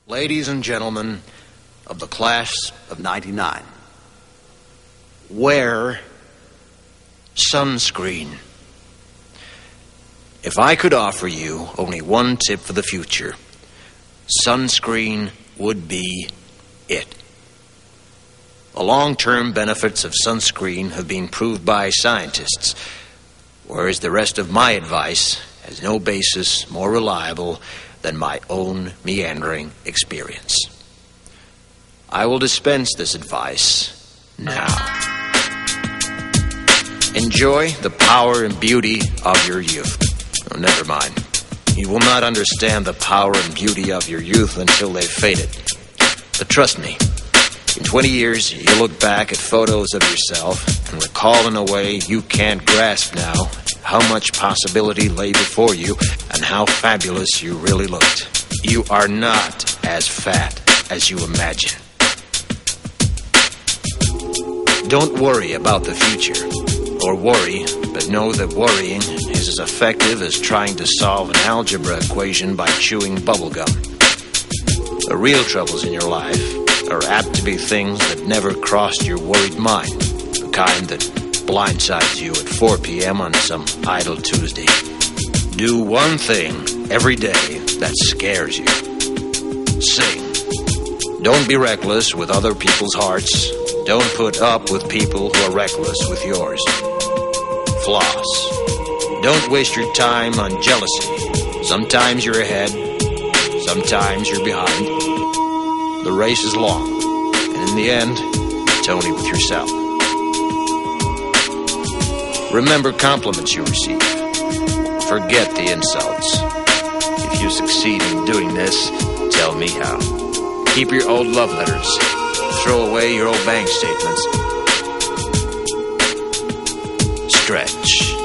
Ladies and gentlemen of the class of 99, wear sunscreen. If I could offer you only one tip for the future, sunscreen would be it. The long-term benefits of sunscreen have been proved by scientists, whereas the rest of my advice has no basis more reliable than my own meandering experience. I will dispense this advice now. Enjoy the power and beauty of your youth. Oh, never mind. You will not understand the power and beauty of your youth until they've faded. But trust me, in 20 years, you'll look back at photos of yourself and recall in a way you can't grasp now how much possibility lay before you and how fabulous you really looked. You are not as fat as you imagine. Don't worry about the future, or worry, but know that worrying is as effective as trying to solve an algebra equation by chewing bubblegum. The real troubles in your life are apt to be things that never crossed your worried mind, the kind that blindsides you at 4 p.m. on some idle Tuesday. Do one thing every day that scares you. Sing. Don't be reckless with other people's hearts. Don't put up with people who are reckless with yours. Floss. Don't waste your time on jealousy. Sometimes you're ahead, sometimes you're behind. The race is long, and in the end, it's only with yourself. Remember compliments you receive. Forget the insults. If you succeed in doing this, tell me how. Keep your old love letters. Throw away your old bank statements. Stretch.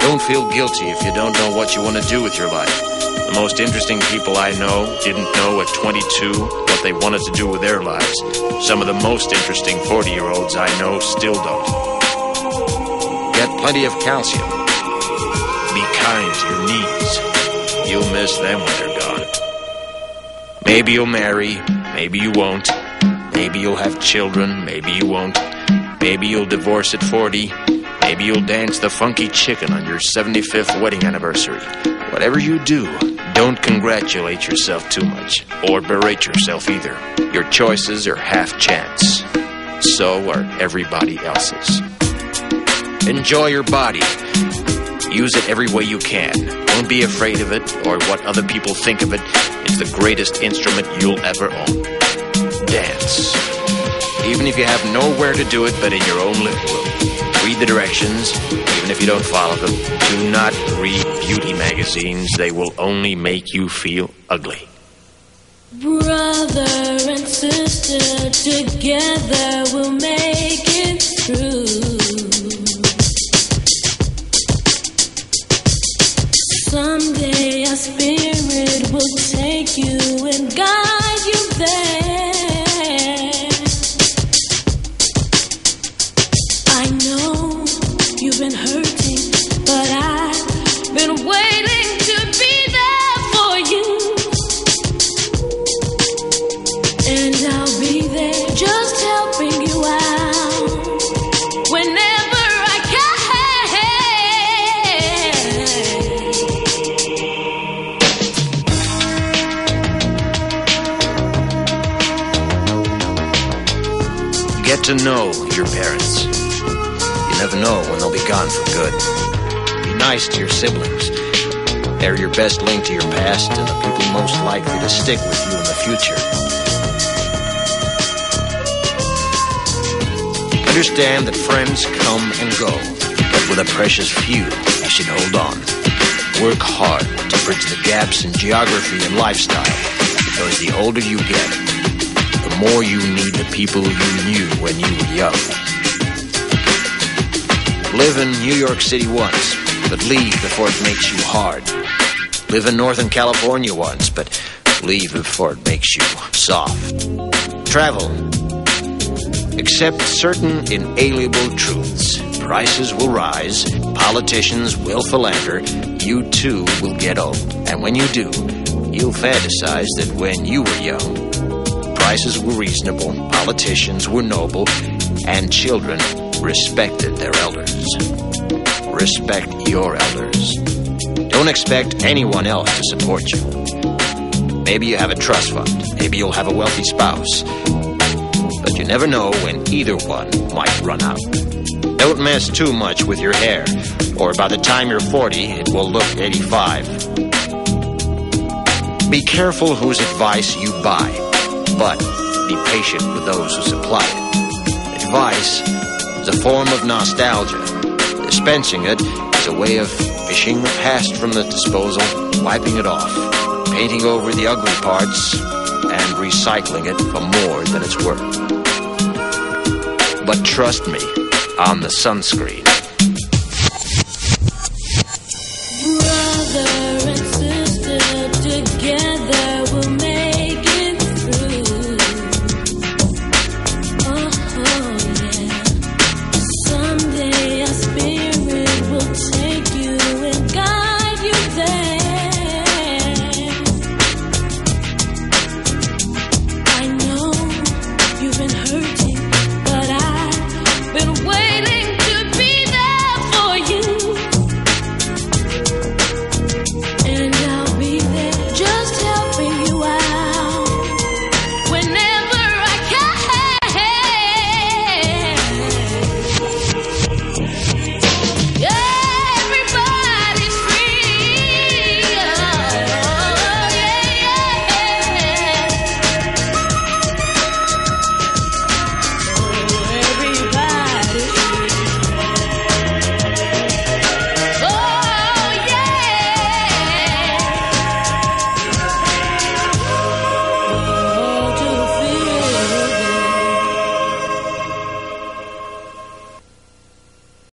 Don't feel guilty if you don't know what you want to do with your life. The most interesting people I know didn't know at 22 what they wanted to do with their lives. Some of the most interesting 40-year-olds I know still don't. Get plenty of calcium. Be kind to your knees. You'll miss them when they're gone. Maybe you'll marry, maybe you won't. Maybe you'll have children, maybe you won't. Maybe you'll divorce at 40. Maybe you'll dance the funky chicken on your 75th wedding anniversary. Whatever you do, don't congratulate yourself too much, or berate yourself either. Your choices are half chance. So are everybody else's. Enjoy your body. Use it every way you can. Don't be afraid of it or what other people think of it. It's the greatest instrument you'll ever own. Dance. Even if you have nowhere to do it but in your own living room. Read the directions, even if you don't follow them. Do not read beauty magazines. They will only make you feel ugly. Brother and sister, together we'll make it through. Someday our spirit will take you and guide you there. I know you've been hurting, but I've been waiting to be there for you. And I'll be there just helping you out whenever I can. Get to know your parents. You never know when they'll be gone for good. Be nice to your siblings. They're your best link to your past and the people most likely to stick with you in the future. Understand that friends come and go, but with a precious few, you should hold on. Work hard to bridge the gaps in geography and lifestyle, because the older you get, the more you need the people you knew when you were young. Live in New York City once, but leave before it makes you hard. Live in Northern California once, but leave before it makes you soft. Travel. Accept certain inalienable truths. Prices will rise, politicians will philander, you too will get old. And when you do, you'll fantasize that when you were young, prices were reasonable, politicians were noble, and children respected their elders. Respect your elders. Don't expect anyone else to support you. Maybe you have a trust fund. Maybe you'll have a wealthy spouse. But you never know when either one might run out. Don't mess too much with your hair, or by the time you're 40, it will look 85. Be careful whose advice you buy, but be patient with those who supply it. Advice is a form of nostalgia. Dispensing it is a way of fishing the past from the disposal, wiping it off, painting over the ugly parts, and recycling it for more than it's worth. But trust me on the sunscreen.